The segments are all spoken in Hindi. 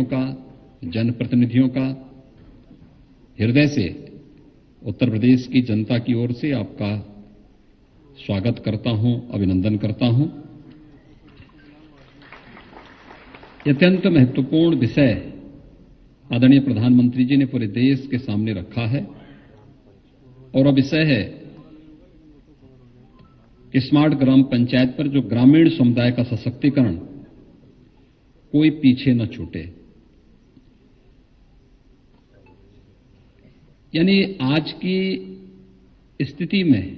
का, जनप्रतिनिधियों का हृदय से उत्तर प्रदेश की जनता की ओर से आपका स्वागत करता हूं, अभिनंदन करता हूं। अत्यंत महत्वपूर्ण विषय आदरणीय प्रधानमंत्री जी ने पूरे देश के सामने रखा है और वह विषय है कि स्मार्ट ग्राम पंचायत पर जो ग्रामीण समुदाय का सशक्तिकरण, कोई पीछे न छूटे। यानी आज की स्थिति में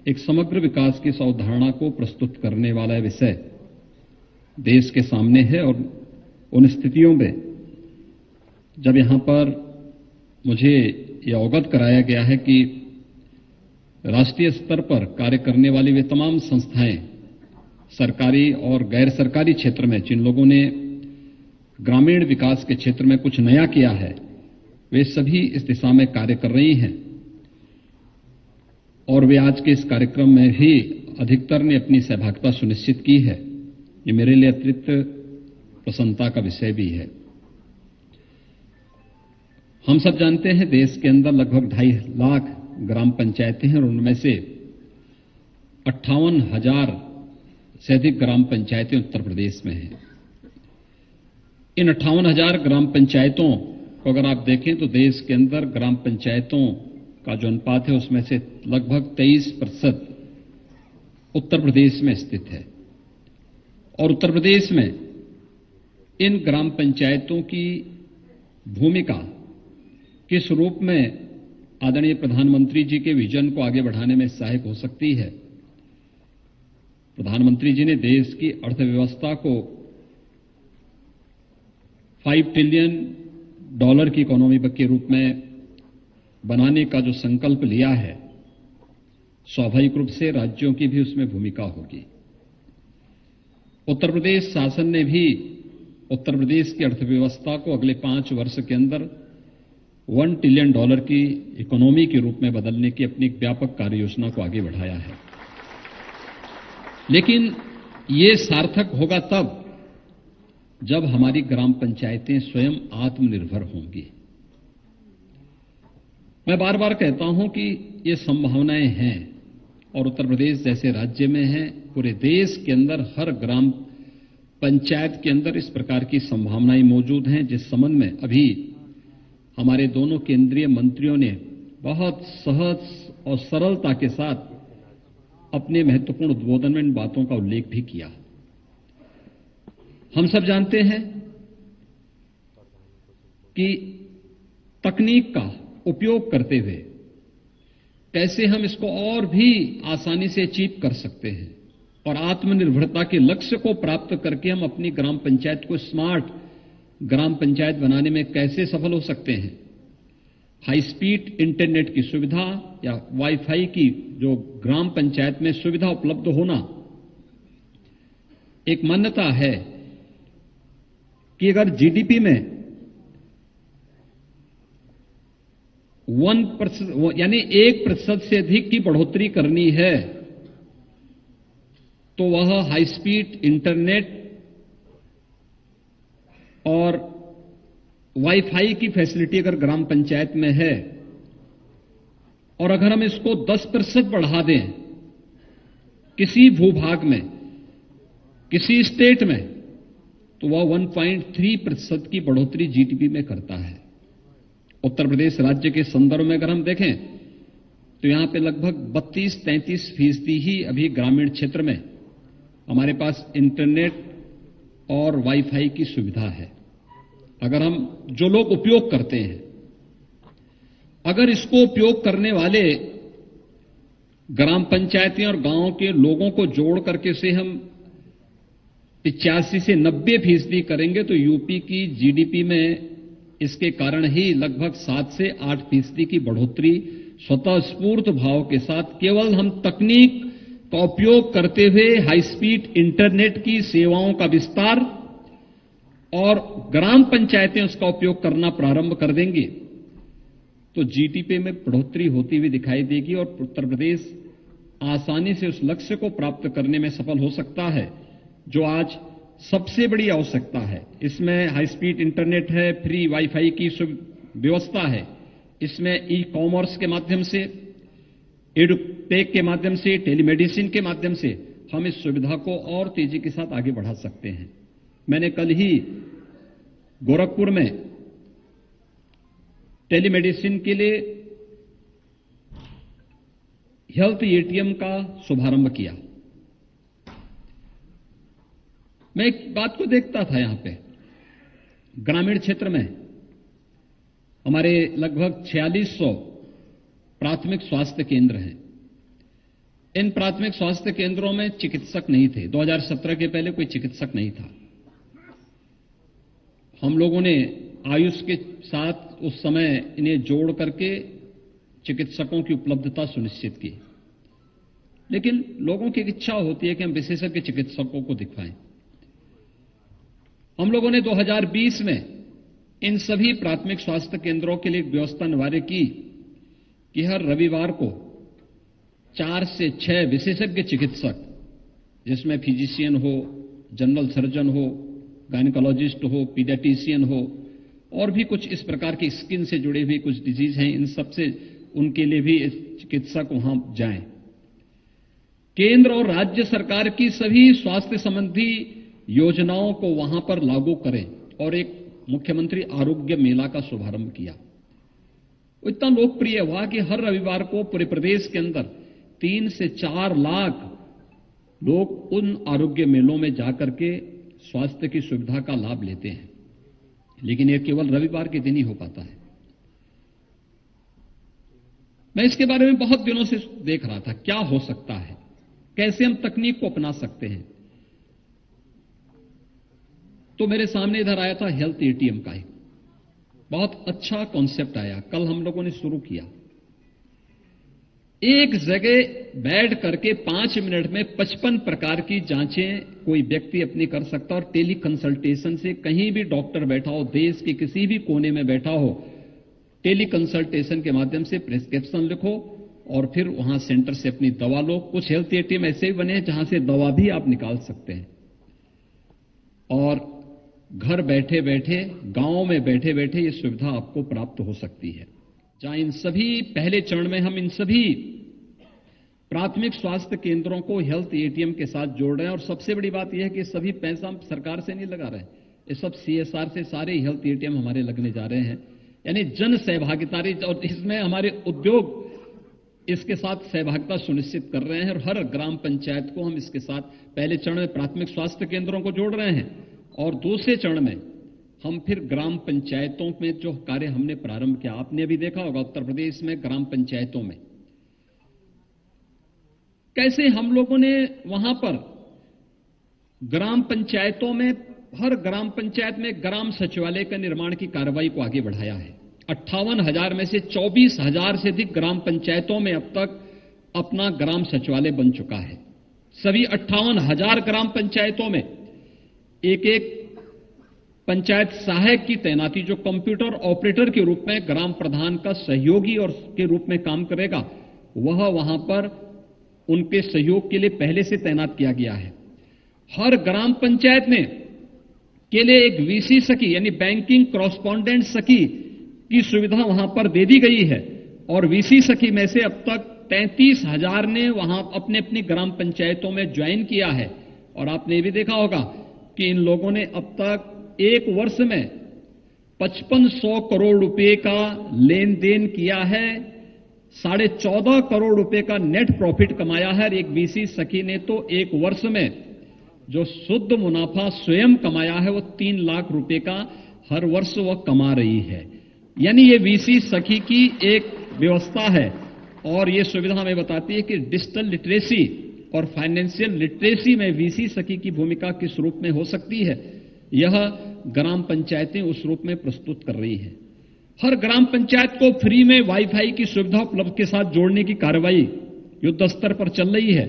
एक समग्र विकास की इस अवधारणा को प्रस्तुत करने वाला विषय देश के सामने है और उन स्थितियों में जब यहां पर मुझे यह अवगत कराया गया है कि राष्ट्रीय स्तर पर कार्य करने वाली वे तमाम संस्थाएं सरकारी और गैर सरकारी क्षेत्र में जिन लोगों ने ग्रामीण विकास के क्षेत्र में कुछ नया किया है, वे सभी इस दिशा में कार्य कर रही हैं और वे आज के इस कार्यक्रम में भी अधिकतर ने अपनी सहभागिता सुनिश्चित की है। ये मेरे लिए अतिरिक्त प्रसन्नता का विषय भी है। हम सब जानते हैं देश के अंदर लगभग 2.5 लाख ग्राम पंचायतें हैं और उनमें से 58,000 से अधिक ग्राम पंचायतें उत्तर प्रदेश में हैं। इन 58,000 ग्राम पंचायतों को अगर आप देखें तो देश के अंदर ग्राम पंचायतों का जो अनुपात है उसमें से लगभग 23% उत्तर प्रदेश में स्थित है और उत्तर प्रदेश में इन ग्राम पंचायतों की भूमिका किस रूप में आदरणीय प्रधानमंत्री जी के विजन को आगे बढ़ाने में सहायक हो सकती है। प्रधानमंत्री जी ने देश की अर्थव्यवस्था को $5 ट्रिलियन की इकोनॉमी के रूप में बनाने का जो संकल्प लिया है, स्वाभाविक रूप से राज्यों की भी उसमें भूमिका होगी। उत्तर प्रदेश शासन ने भी उत्तर प्रदेश की अर्थव्यवस्था को अगले 5 वर्ष के अंदर $1 ट्रिलियन की इकोनॉमी के रूप में बदलने की अपनी एक व्यापक कार्य योजना को आगे बढ़ाया है। लेकिन ये सार्थक होगा तब जब हमारी ग्राम पंचायतें स्वयं आत्मनिर्भर होंगी। मैं बार बार कहता हूं कि ये संभावनाएं हैं और उत्तर प्रदेश जैसे राज्य में है, पूरे देश के अंदर हर ग्राम पंचायत के अंदर इस प्रकार की संभावनाएं मौजूद हैं, जिस संबंध में अभी हमारे दोनों केंद्रीय मंत्रियों ने बहुत सहज और सरलता के साथ अपने महत्वपूर्ण उद्बोधन में इन बातों का उल्लेख भी किया। हम सब जानते हैं कि तकनीक का उपयोग करते हुए कैसे हम इसको और भी आसानी से अचीव कर सकते हैं और आत्मनिर्भरता के लक्ष्य को प्राप्त करके हम अपनी ग्राम पंचायत को स्मार्ट ग्राम पंचायत बनाने में कैसे सफल हो सकते हैं। हाई स्पीड इंटरनेट की सुविधा या वाईफाई की जो ग्राम पंचायत में सुविधा उपलब्ध होना, एक मान्यता है कि अगर जीडीपी में 1% यानी 1% से अधिक की बढ़ोतरी करनी है तो वह हाई स्पीड इंटरनेट और वाईफाई की फैसिलिटी अगर ग्राम पंचायत में है और अगर हम इसको 10% बढ़ा दें किसी भूभाग में, किसी स्टेट में, तो वह 1.3% की बढ़ोतरी जीडीपी में करता है। उत्तर प्रदेश राज्य के संदर्भ में अगर हम देखें तो यहां पे लगभग 32-33% ही अभी ग्रामीण क्षेत्र में हमारे पास इंटरनेट और वाईफाई की सुविधा है। अगर हम जो लोग उपयोग करते हैं, अगर इसको उपयोग करने वाले ग्राम पंचायतें और गांवों के लोगों को जोड़ करके से हम 85 से 90% करेंगे तो यूपी की जीडीपी में इसके कारण ही लगभग 7 से 8% की बढ़ोतरी स्वतः स्फूर्त भाव के साथ केवल हम तकनीक का उपयोग करते हुए हाई स्पीड इंटरनेट की सेवाओं का विस्तार और ग्राम पंचायतें उसका उपयोग करना प्रारंभ कर देंगे तो जीडीपी में बढ़ोतरी होती हुई दिखाई देगी और उत्तर प्रदेश आसानी से उस लक्ष्य को प्राप्त करने में सफल हो सकता है जो आज सबसे बड़ी आवश्यकता है। इसमें हाई स्पीड इंटरनेट है, फ्री वाईफाई की व्यवस्था है, इसमें ई कॉमर्स के माध्यम से, एडुटेक के माध्यम से, टेलीमेडिसिन के माध्यम से हम इस सुविधा को और तेजी के साथ आगे बढ़ा सकते हैं। मैंने कल ही गोरखपुर में टेलीमेडिसिन के लिए हेल्थ एटीएम का शुभारंभ किया। मैं एक बात को देखता था, यहां पे ग्रामीण क्षेत्र में हमारे लगभग 4600 प्राथमिक स्वास्थ्य केंद्र हैं। इन प्राथमिक स्वास्थ्य केंद्रों में चिकित्सक नहीं थे। 2017 के पहले कोई चिकित्सक नहीं था। हम लोगों ने आयुष के साथ उस समय इन्हें जोड़ करके चिकित्सकों की उपलब्धता सुनिश्चित की। लेकिन लोगों की इच्छा होती है कि हम विशेषज्ञ चिकित्सकों को दिखवाएं। हम लोगों ने 2020 में इन सभी प्राथमिक स्वास्थ्य केंद्रों के लिए एक व्यवस्था अनिवार्य की कि हर रविवार को 4 से 6 विशेषज्ञ चिकित्सक, जिसमें फिजिशियन हो, जनरल सर्जन हो, गायनेकोलॉजिस्ट हो, पीडियाट्रिशियन हो, और भी कुछ इस प्रकार की स्किन से जुड़े हुए कुछ डिजीज हैं, इन सबसे उनके लिए भी चिकित्सक वहां जाएं। केंद्र और राज्य सरकार की सभी स्वास्थ्य संबंधी योजनाओं को वहां पर लागू करें और एक मुख्यमंत्री आरोग्य मेला का शुभारंभ किया। वो इतना लोकप्रिय हुआ कि हर रविवार को पूरे प्रदेश के अंदर 3 से 4 लाख लोग उन आरोग्य मेलों में जाकर के स्वास्थ्य की सुविधा का लाभ लेते हैं। लेकिन यह केवल रविवार के दिन ही हो पाता है। मैं इसके बारे में बहुत दिनों से देख रहा था, क्या हो सकता है, कैसे हम तकनीक को अपना सकते हैं। तो मेरे सामने इधर आया था हेल्थ एटीएम का एक बहुत अच्छा कॉन्सेप्ट आया। कल हम लोगों ने शुरू किया। एक जगह बैठ करके 5 मिनट में 55 प्रकार की जांचें कोई व्यक्ति अपनी कर सकता, और टेली कंसल्टेशन से कहीं भी डॉक्टर बैठा हो, देश के किसी भी कोने में बैठा हो, टेली कंसल्टेशन के माध्यम से प्रिस्क्रिप्शन लिखो और फिर वहां सेंटर से अपनी दवा लो। कुछ हेल्थ एटीएम ऐसे ही बने हैं जहां से दवा भी आप निकाल सकते हैं, और घर बैठे बैठे, गांव में बैठे बैठे ये सुविधा आपको प्राप्त हो सकती है। जहां इन सभी पहले चरण में हम इन सभी प्राथमिक स्वास्थ्य केंद्रों को हेल्थ एटीएम के साथ जोड़ रहे हैं। और सबसे बड़ी बात यह है कि सभी पैसा हम सरकार से नहीं लगा रहे हैं, ये सब सीएसआर से सारे हेल्थ एटीएम हमारे लगने जा रहे हैं, यानी जन सहभागिता। और इसमें हमारे उद्योग इसके साथ सहभागिता सुनिश्चित कर रहे हैं, और हर ग्राम पंचायत को हम इसके साथ पहले चरण में प्राथमिक स्वास्थ्य केंद्रों को जोड़ रहे हैं, और दूसरे चरण में हम फिर ग्राम पंचायतों में जो कार्य हमने प्रारंभ किया, आपने अभी देखा होगा उत्तर प्रदेश में ग्राम पंचायतों में कैसे हम लोगों ने वहां पर ग्राम पंचायतों में, हर ग्राम पंचायत में ग्राम सचिवालय का निर्माण की कार्रवाई को आगे बढ़ाया है। 58,000 में से 24,000 से अधिक ग्राम पंचायतों में अब तक अपना ग्राम सचिवालय बन चुका है। सभी 58,000 ग्राम पंचायतों में एक एक पंचायत सहायक की तैनाती, जो कंप्यूटर ऑपरेटर के रूप में ग्राम प्रधान का सहयोगी और के रूप में काम करेगा, वह वहां पर उनके सहयोग के लिए पहले से तैनात किया गया है। हर ग्राम पंचायत में के लिए एक वीसी सखी यानी बैंकिंग कॉरेस्पॉन्डेंट सखी की सुविधा वहां पर दे दी गई है, और वीसी सखी में से अब तक 33,000 ने वहां अपने अपनी ग्राम पंचायतों में ज्वाइन किया है। और आपने भी देखा होगा कि इन लोगों ने अब तक एक वर्ष में 5500 करोड़ रुपए का लेन देन किया है, 14.5 करोड़ रुपए का नेट प्रॉफिट कमाया है। एक वीसी सखी ने तो एक वर्ष में जो शुद्ध मुनाफा स्वयं कमाया है वो 3 लाख रुपए का हर वर्ष वह कमा रही है। यानी ये वीसी सखी की एक व्यवस्था है, और ये सुविधा हमें बताती है कि डिजिटल लिटरेसी और फाइनेंशियल लिटरेसी में वीसी सखी की भूमिका किस रूप में हो सकती है, यह ग्राम पंचायतें उस रूप में प्रस्तुत कर रही हैं। हर ग्राम पंचायत को फ्री में वाईफाई की सुविधा उपलब्ध के साथ जोड़ने की कार्रवाई युद्ध स्तर पर चल रही है,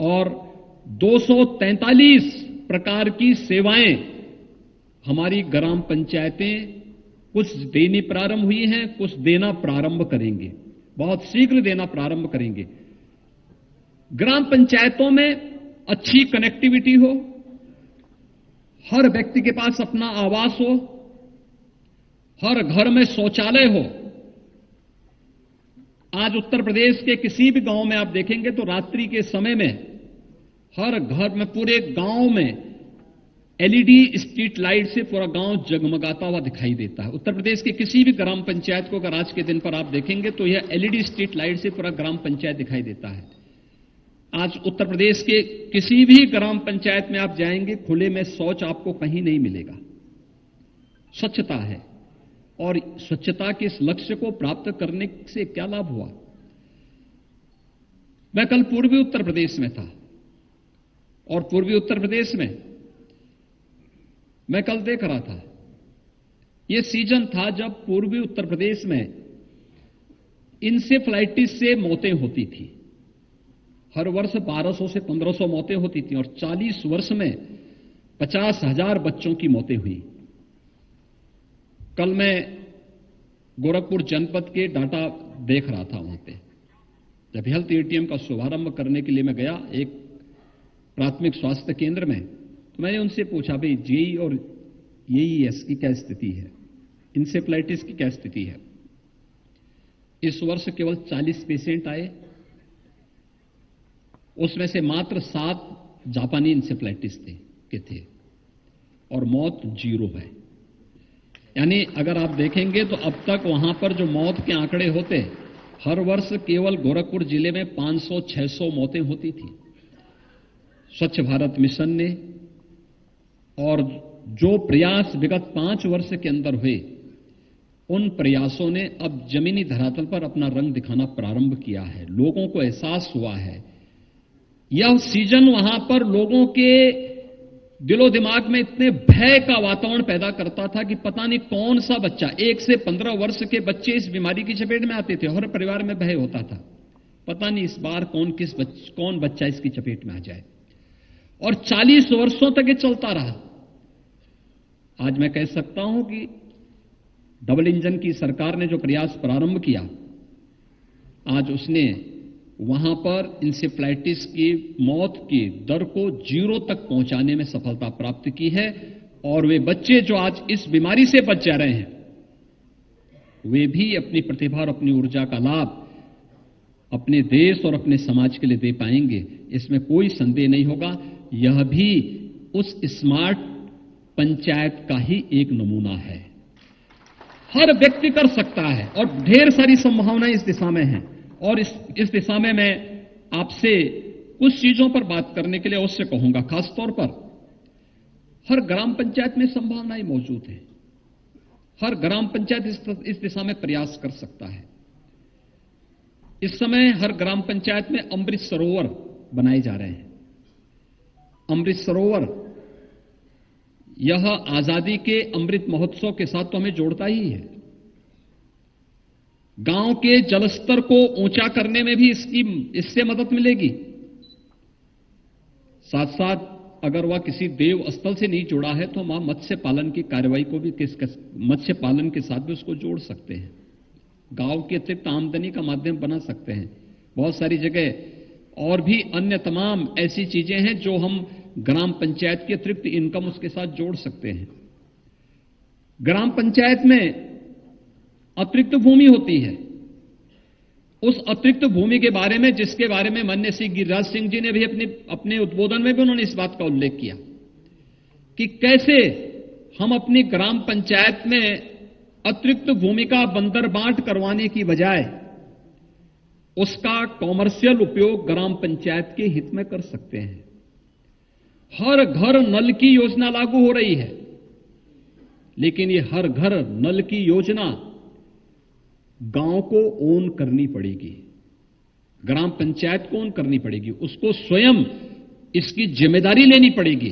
और 243 प्रकार की सेवाएं हमारी ग्राम पंचायतें कुछ देनी प्रारंभ हुई हैं, कुछ देना प्रारंभ करेंगे, बहुत शीघ्र देना प्रारंभ करेंगे। ग्राम पंचायतों में अच्छी कनेक्टिविटी हो, हर व्यक्ति के पास अपना आवास हो, हर घर में शौचालय हो। आज उत्तर प्रदेश के किसी भी गांव में आप देखेंगे तो रात्रि के समय में हर घर में, पूरे गांव में एलईडी स्ट्रीट लाइट से पूरा गांव जगमगाता हुआ दिखाई देता है। उत्तर प्रदेश के किसी भी ग्राम पंचायत को अगर आज के दिन पर आप देखेंगे तो यह एलईडी स्ट्रीट लाइट से पूरा ग्राम पंचायत दिखाई देता है। आज उत्तर प्रदेश के किसी भी ग्राम पंचायत में आप जाएंगे, खुले में शौच आपको कहीं नहीं मिलेगा। स्वच्छता है, और स्वच्छता के इस लक्ष्य को प्राप्त करने से क्या लाभ हुआ। मैं कल पूर्वी उत्तर प्रदेश में था, और पूर्वी उत्तर प्रदेश में मैं कल देख रहा था, यह सीजन था जब पूर्वी उत्तर प्रदेश में इंसेफ्लाइटिस से मौतें होती थी। हर वर्ष 1200 से 1500 मौतें होती थी, और 40 वर्ष में 50,000 बच्चों की मौतें हुई। कल मैं गोरखपुर जनपद के डाटा देख रहा था। वहां पे जब हेल्थ एटीएम का शुभारंभ करने के लिए मैं गया एक प्राथमिक स्वास्थ्य केंद्र में, तो मैंने उनसे पूछा, भाई जेई और एईएस की क्या स्थिति है, इंसेफ्लाइटिस की क्या स्थिति है। इस वर्ष केवल 40 पेशेंट आए, उसमें से मात्र 7 जापानी इंसेफ्लाइटिस के थे, और मौत 0 है। यानी अगर आप देखेंगे तो अब तक वहां पर जो मौत के आंकड़े होते, हर वर्ष केवल गोरखपुर जिले में 500-600 मौतें होती थी। स्वच्छ भारत मिशन ने और जो प्रयास विगत 5 वर्ष के अंदर हुए, उन प्रयासों ने अब जमीनी धरातल पर अपना रंग दिखाना प्रारंभ किया है। लोगों को एहसास हुआ है। यह सीजन वहां पर लोगों के दिलो दिमाग में इतने भय का वातावरण पैदा करता था कि पता नहीं कौन सा बच्चा, 1 से 15 वर्ष के बच्चे इस बीमारी की चपेट में आते थे। हर परिवार में भय होता था, पता नहीं इस बार कौन बच्चा इसकी चपेट में आ जाए। और 40 वर्षों तक ये चलता रहा। आज मैं कह सकता हूं कि डबल इंजन की सरकार ने जो प्रयास प्रारंभ किया, आज उसने वहां पर इंसेफ्लाइटिस की मौत की दर को 0 तक पहुंचाने में सफलता प्राप्त की है। और वे बच्चे जो आज इस बीमारी से बच जा रहे हैं, वे भी अपनी प्रतिभा और अपनी ऊर्जा का लाभ अपने देश और अपने समाज के लिए दे पाएंगे, इसमें कोई संदेह नहीं होगा। यह भी उस स्मार्ट पंचायत का ही एक नमूना है। हर व्यक्ति कर सकता है, और ढेर सारी संभावनाएं इस दिशा में हैं। और इस दिशा में मैं आपसे कुछ चीजों पर बात करने के लिए अवश्य कहूंगा। खासतौर पर हर ग्राम पंचायत में संभावनाएं मौजूद हैं। हर ग्राम पंचायत इस दिशा में प्रयास कर सकता है। इस समय हर ग्राम पंचायत में अमृत सरोवर बनाए जा रहे हैं। अमृत सरोवर यह आजादी के अमृत महोत्सव के साथ तो हमें जोड़ता ही है। गांव के जलस्तर को ऊंचा करने में भी इससे मदद मिलेगी। साथ साथ अगर वह किसी देव स्थल से नहीं जुड़ा है तो वहां मत्स्य पालन की कार्रवाई को भी मत्स्य पालन के साथ भी उसको जोड़ सकते हैं। गांव के अतिरिक्त आमदनी का माध्यम बना सकते हैं। बहुत सारी जगह और भी अन्य तमाम ऐसी चीजें हैं जो हम ग्राम पंचायत की अतिरिक्त इनकम उसके साथ जोड़ सकते हैं। ग्राम पंचायत में अतिरिक्त भूमि होती है। उस अतिरिक्त भूमि के बारे में, जिसके बारे में माननीय श्री गिरिराज सिंह जी ने भी अपने उद्बोधन में भी उन्होंने इस बात का उल्लेख किया कि कैसे हम अपनी ग्राम पंचायत में अतिरिक्त भूमि का बंदरबांट करवाने की बजाय उसका कॉमर्शियल उपयोग ग्राम पंचायत के हित में कर सकते हैं। हर घर नल की योजना लागू हो रही है, लेकिन ये हर घर नल की योजना गांव को ओन करनी पड़ेगी, ग्राम पंचायत को ओन करनी पड़ेगी। उसको स्वयं इसकी जिम्मेदारी लेनी पड़ेगी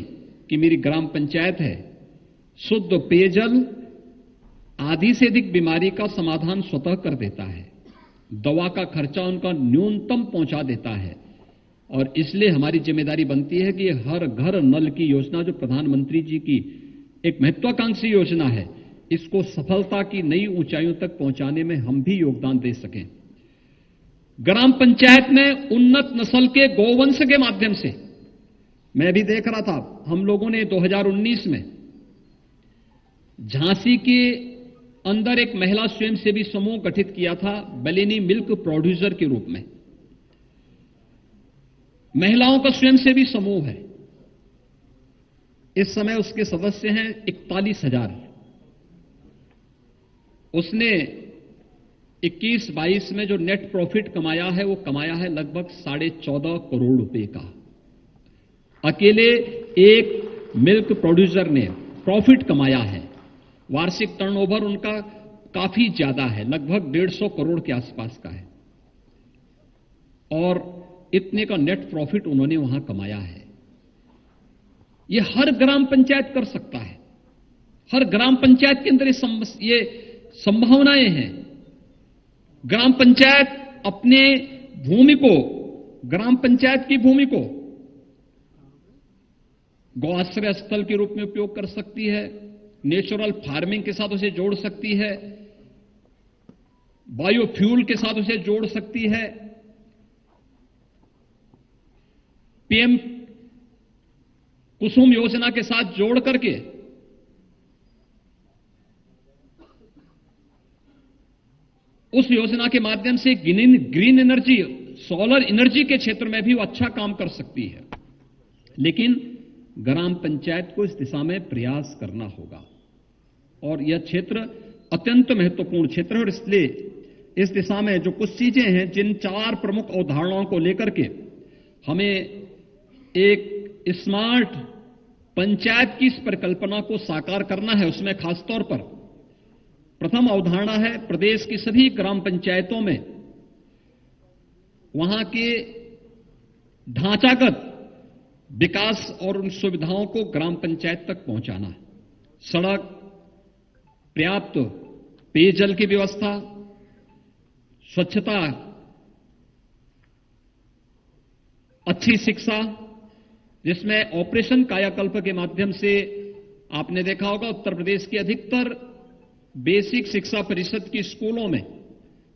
कि मेरी ग्राम पंचायत है, शुद्ध पेयजल आधी से अधिक बीमारी का समाधान स्वतः कर देता है, दवा का खर्चा उनका न्यूनतम पहुंचा देता है। और इसलिए हमारी जिम्मेदारी बनती है कि हर घर नल की योजना जो प्रधानमंत्री जी की एक महत्वाकांक्षी योजना है, इसको सफलता की नई ऊंचाइयों तक पहुंचाने में हम भी योगदान दे सकें। ग्राम पंचायत में उन्नत नस्ल के गौवंश के माध्यम से मैं भी देख रहा था, हम लोगों ने 2019 में झांसी के अंदर एक महिला स्वयंसेवी समूह गठित किया था, बलिनी मिल्क प्रोड्यूसर के रूप में। महिलाओं का स्वयंसेवी समूह है। इस समय उसके सदस्य हैं 41,000। उसने 21-22 में जो नेट प्रॉफिट कमाया है, वो कमाया है लगभग 14.5 करोड़ रुपए का। अकेले एक मिल्क प्रोड्यूसर ने प्रॉफिट कमाया है। वार्षिक टर्नओवर उनका काफी ज्यादा है, लगभग 150 करोड़ के आसपास का है, और इतने का नेट प्रॉफिट उन्होंने वहां कमाया है। ये हर ग्राम पंचायत कर सकता है। हर ग्राम पंचायत के अंदर ये संभावनाएं हैं। ग्राम पंचायत अपने भूमि को, ग्राम पंचायत की भूमि को गौआश्रय स्थल के रूप में उपयोग कर सकती है, नेचुरल फार्मिंग के साथ उसे जोड़ सकती है, बायोफ्यूल के साथ उसे जोड़ सकती है, पीएम कुसुम योजना के साथ जोड़ करके उस योजना के माध्यम से ग्रीन एनर्जी, सोलर एनर्जी के क्षेत्र में भी वो अच्छा काम कर सकती है। लेकिन ग्राम पंचायत को इस दिशा में प्रयास करना होगा, और यह क्षेत्र अत्यंत महत्वपूर्ण क्षेत्र है। और इसलिए इस दिशा में जो कुछ चीजें हैं, जिन 4 प्रमुख अवधारणाओं को लेकर के हमें एक स्मार्ट पंचायत की इस परिकल्पना को साकार करना है, उसमें खासतौर पर प्रथम अवधारणा है प्रदेश की सभी ग्राम पंचायतों में वहां के ढांचागत विकास और उन सुविधाओं को ग्राम पंचायत तक पहुंचाना। सड़क, पर्याप्त पेयजल की व्यवस्था, स्वच्छता, अच्छी शिक्षा, जिसमें ऑपरेशन कायाकल्प के माध्यम से आपने देखा होगा उत्तर प्रदेश की अधिकतर बेसिक शिक्षा परिषद की स्कूलों में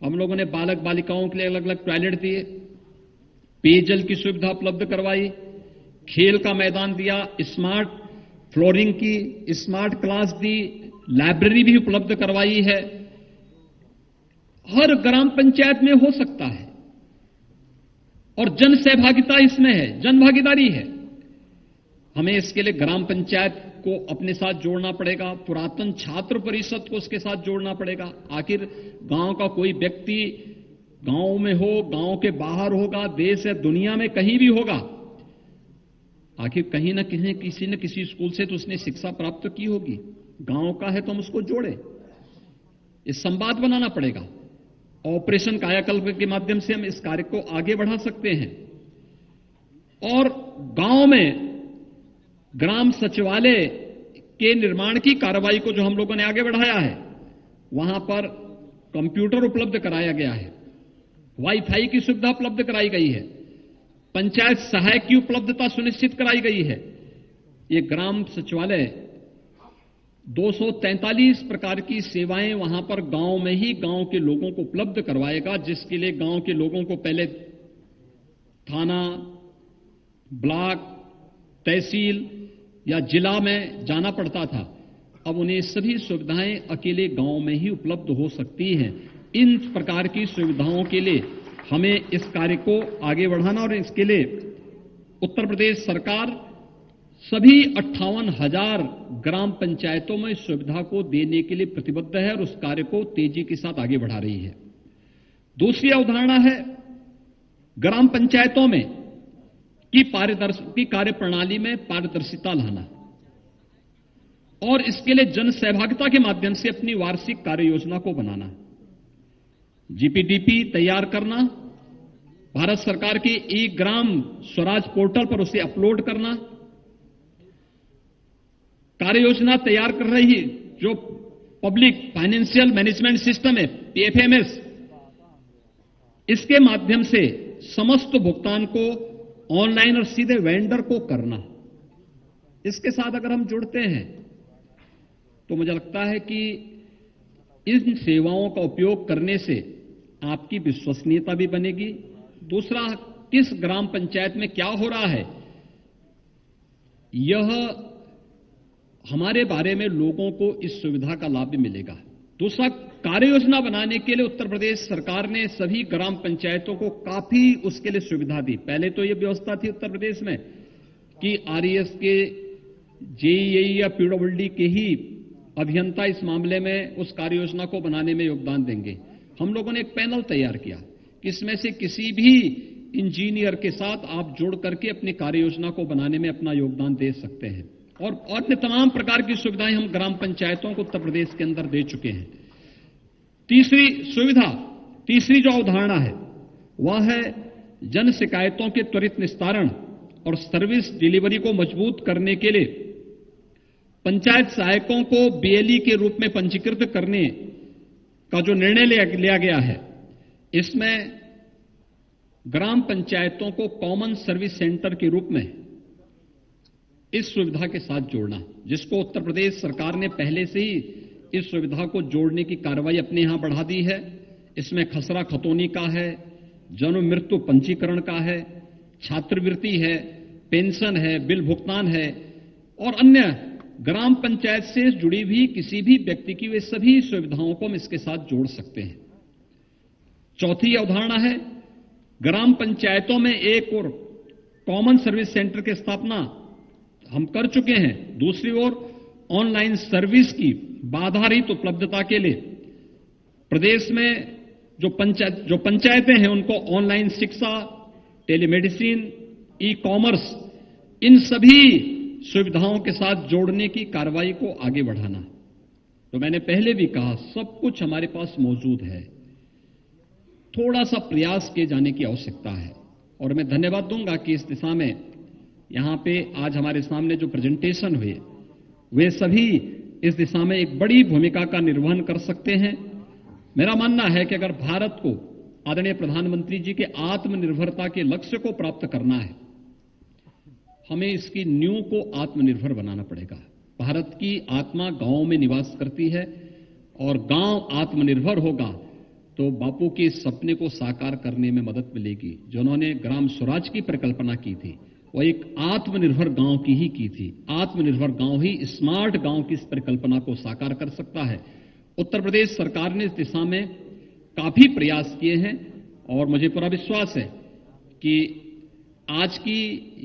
हम लोगों ने बालक बालिकाओं के लिए अलग अलग टॉयलेट दिए, पेयजल की सुविधा उपलब्ध करवाई, खेल का मैदान दिया, स्मार्ट फ्लोरिंग की, स्मार्ट क्लास दी, लाइब्रेरी भी उपलब्ध करवाई है। हर ग्राम पंचायत में हो सकता है, और जन सहभागिता इसमें है, जन भागीदारी है। हमें इसके लिए ग्राम पंचायत को अपने साथ जोड़ना पड़ेगा, पुरातन छात्र परिषद को उसके साथ जोड़ना पड़ेगा। आखिर गांव का कोई व्यक्ति गांव में हो, गांव के बाहर होगा, देश या दुनिया में कहीं भी होगा, आखिर कहीं ना कहीं किसी न किसी स्कूल से तो उसने शिक्षा प्राप्त की होगी। गांव का है तो हम उसको जोड़े, इस संवाद बनाना पड़ेगा। ऑपरेशन कायाकल्प के माध्यम से हम इस कार्य को आगे बढ़ा सकते हैं। और गांव में ग्राम सचिवालय के निर्माण की कार्रवाई को जो हम लोगों ने आगे बढ़ाया है, वहां पर कंप्यूटर उपलब्ध कराया गया है, वाईफाई की सुविधा उपलब्ध कराई गई है, पंचायत सहायक की उपलब्धता सुनिश्चित कराई गई है। ये ग्राम सचिवालय 243 प्रकार की सेवाएं वहां पर गांव में ही गांव के लोगों को उपलब्ध करवाएगा, जिसके लिए गांव के लोगों को पहले थाना, ब्लॉक, तहसील या जिला में जाना पड़ता था। अब उन्हें सभी सुविधाएं अकेले गांव में ही उपलब्ध हो सकती हैं। इन प्रकार की सुविधाओं के लिए हमें इस कार्य को आगे बढ़ाना, और इसके लिए उत्तर प्रदेश सरकार सभी 58,000 ग्राम पंचायतों में इस सुविधा को देने के लिए प्रतिबद्ध है, और उस कार्य को तेजी के साथ आगे बढ़ा रही है। दूसरी अवधारणा है ग्राम पंचायतों में की कार्य प्रणाली में पारदर्शिता लाना, और इसके लिए जन सहभागिता के माध्यम से अपनी वार्षिक कार्य योजना को बनाना, जीपीडीपी तैयार करना, भारत सरकार के ई ग्राम स्वराज पोर्टल पर उसे अपलोड करना, कार्य योजना तैयार कर रही जो पब्लिक फाइनेंशियल मैनेजमेंट सिस्टम है, पीएफएमएस, इसके माध्यम से समस्त भुगतान को ऑनलाइन और सीधे वेंडर को करना। इसके साथ अगर हम जुड़ते हैं तो मुझे लगता है कि इन सेवाओं का उपयोग करने से आपकी विश्वसनीयता भी बनेगी। दूसरा, किस ग्राम पंचायत में क्या हो रहा है यह हमारे बारे में लोगों को इस सुविधा का लाभ भी मिलेगा। दूसरा, कार्य योजना बनाने के लिए उत्तर प्रदेश सरकार ने सभी ग्राम पंचायतों को काफी उसके लिए सुविधा दी। पहले तो यह व्यवस्था थी उत्तर प्रदेश में कि आरईएस के, जेईई या पीडब्ल्यूडी के ही अभियंता इस मामले में उस कार्य योजना को बनाने में योगदान देंगे। हम लोगों ने एक पैनल तैयार किया कि इसमें से किसी भी इंजीनियर के साथ आप जोड़ करके अपनी कार्य योजना को बनाने में अपना योगदान दे सकते हैं। और अन्य तमाम प्रकार की सुविधाएं हम ग्राम पंचायतों को उत्तर प्रदेश के अंदर दे चुके हैं। तीसरी जो अवधारणा है वह है जन शिकायतों के त्वरित निस्तारण और सर्विस डिलीवरी को मजबूत करने के लिए पंचायत सहायकों को बीएलई के रूप में पंजीकृत करने का जो निर्णय लिया गया है, इसमें ग्राम पंचायतों को कॉमन सर्विस सेंटर के रूप में इस सुविधा के साथ जोड़ना, जिसको उत्तर प्रदेश सरकार ने पहले से ही इस सुविधा को जोड़ने की कार्रवाई अपने यहां बढ़ा दी है। इसमें खसरा खतौनी का है, जन्म मृत्यु पंजीकरण का है, छात्रवृत्ति है, पेंशन है, बिल भुगतान है और अन्य ग्राम पंचायत से जुड़ी भी किसी भी व्यक्ति की वे सभी सुविधाओं को हम इसके साथ जोड़ सकते हैं। चौथी अवधारणा है ग्राम पंचायतों में एक और कॉमन सर्विस सेंटर की स्थापना हम कर चुके हैं। दूसरी ओर ऑनलाइन सर्विस की बाधारहित उपलब्धता के लिए प्रदेश में जो पंचायतें हैं उनको ऑनलाइन शिक्षा, टेलीमेडिसिन, ई कॉमर्स, इन सभी सुविधाओं के साथ जोड़ने की कार्रवाई को आगे बढ़ाना। तो मैंने पहले भी कहा, सब कुछ हमारे पास मौजूद है, थोड़ा सा प्रयास किए जाने की आवश्यकता है। और मैं धन्यवाद दूंगा कि इस दिशा में यहां पे आज हमारे सामने जो प्रेजेंटेशन हुए वे सभी इस दिशा में एक बड़ी भूमिका का निर्वहन कर सकते हैं। मेरा मानना है कि अगर भारत को आदरणीय प्रधानमंत्री जी के आत्मनिर्भरता के लक्ष्य को प्राप्त करना है, हमें इसकी नींव को आत्मनिर्भर बनाना पड़ेगा। भारत की आत्मा गांव में निवास करती है और गांव आत्मनिर्भर होगा तो बापू के इस सपने को साकार करने में मदद मिलेगी। जो उन्होंने ग्राम स्वराज की परिकल्पना की थी वो एक आत्मनिर्भर गांव की ही की थी। आत्मनिर्भर गांव ही स्मार्ट गांव की इस परिकल्पना को साकार कर सकता है। उत्तर प्रदेश सरकार ने इस दिशा में काफी प्रयास किए हैं और मुझे पूरा विश्वास है कि आज की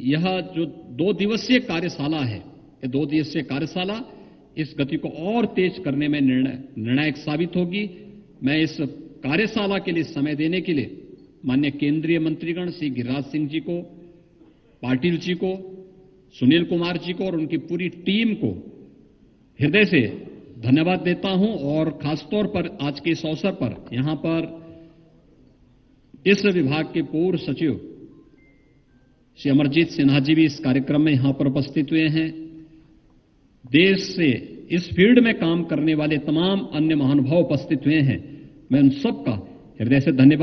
यह जो 2 दिवसीय कार्यशाला है, ये 2 दिवसीय कार्यशाला इस गति को और तेज करने में निर्णायक साबित होगी। मैं इस कार्यशाला के लिए समय देने के लिए माननीय केंद्रीय मंत्रीगण श्री गिरिराज सिंह जी को, पाटिल जी को, सुनील कुमार जी को और उनकी पूरी टीम को हृदय से धन्यवाद देता हूं। और खासतौर पर आज के इस अवसर पर यहां पर इस विभाग के पूर्व सचिव श्री अमरजीत सिन्हा जी भी इस कार्यक्रम में यहां पर उपस्थित हुए हैं। देश से इस फील्ड में काम करने वाले तमाम अन्य महानुभाव उपस्थित हुए हैं। मैं उन सबका हृदय से धन्यवाद